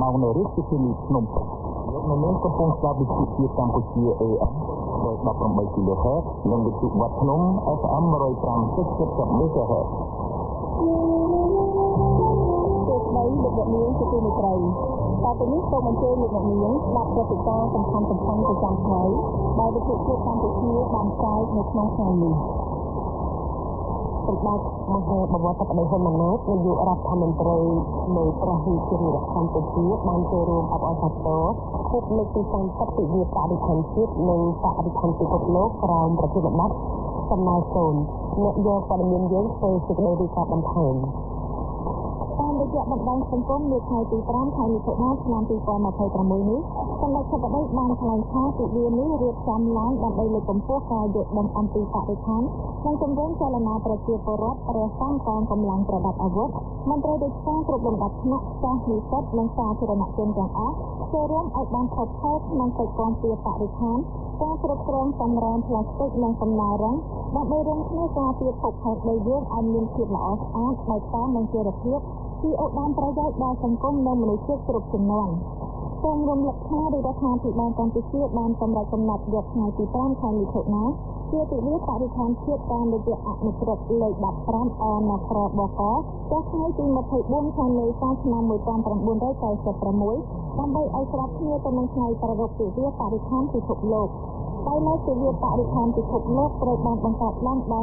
មកនៅរាជធានីភ្នំពេញលោកនៅមានកំពុងស្ដាប់វិទ្យុជាតិកម្ពុជា AM 118 kHz និងវិទ្យុវត្តភ្នំ FM 105.7 MHz លោកអ្នកនាងជាទីមេត្រីតទៅនេះសូមអញ្ជើញលោកអ្នកនាងស្ដាប់ព្រឹត្តិការណ៍សំខាន់ៗប្រចាំថ្ងៃដែលវិទ្យុជាតិកម្ពុជាបានផ្សាយនៅក្នុងថ្ងៃនេះសម្ដេចមហាបវរតបដីហ៊ុនម៉ាណែតនាយករដ្ឋមន្ត្រីនៃប្រទេសកម្ពុជាបានចូលរួមអបអរសាទរខួបលើកទី30ទិវាបរិស្ថានជាតិនិងបរិស្ថានពិភពលោកក្រោមប្រតិបត្តិសំណើសូនអ្នកយកព័ត៌មានយើងធ្វើសេចក្តីរាយការណ៍បន្ថែមតាមរយៈបណ្ដាញសង្គមនៅថ្ងៃទី5ខែមិថុនាឆ្នាំ2026នេះសម្ដេចព្រះបតីបានថ្លែងថាទិវានេះរៀបចំឡើងដើម្បីលើកកម្ពស់ការយល់ដឹងអំពីបរិស្ថាននិងជំរុញចលនាប្រជាពលរដ្ឋរក្សាកងកម្លាំងប្រដាប់អាវុធមន្ត្រីរាជការគ្រប់លំដាប់ថ្នាក់ចាស់និស្សិតនិងសាធារណជនទាំងអស់ចូលរួមឲ្យបានថត់ថែក្នុងកិច្ចគាំពារបរិស្ថានការគ្រប់គ្រងសំរាមផ្លាស្ទិកនិងសំណល់រឹងដើម្បីរួមគ្នាការពារភពផែនដីយើងឲ្យមានភាពល្អស្អាតបៃតងនិងចីរភាពជាឧត្តមប្រយោជន៍ដល់សង្គមនិងមនុស្សជាតិគ្រប់ជំនាន់សូមរំលឹកថារដ្ឋាភិបាលកម្ពុជាបានសម្រេចកំណត់យកថ្ងៃទី5ខែមិថុនាជាទិវាបរិស្ថានជាតិតាមរយៈអនុក្រឹត្យលេខ15 អនក្របកចុះថ្ងៃទី24ខែមេសាឆ្នាំ1996ដើម្បីឲ្យស្របគ្នាទៅនឹងថ្ងៃប្រារព្ធទិវាបរិស្ថានពិភពលោកដោយនៅទិវាបរិស្ថានពិភពលោកត្រូវបានបង្កើតឡើងដោយ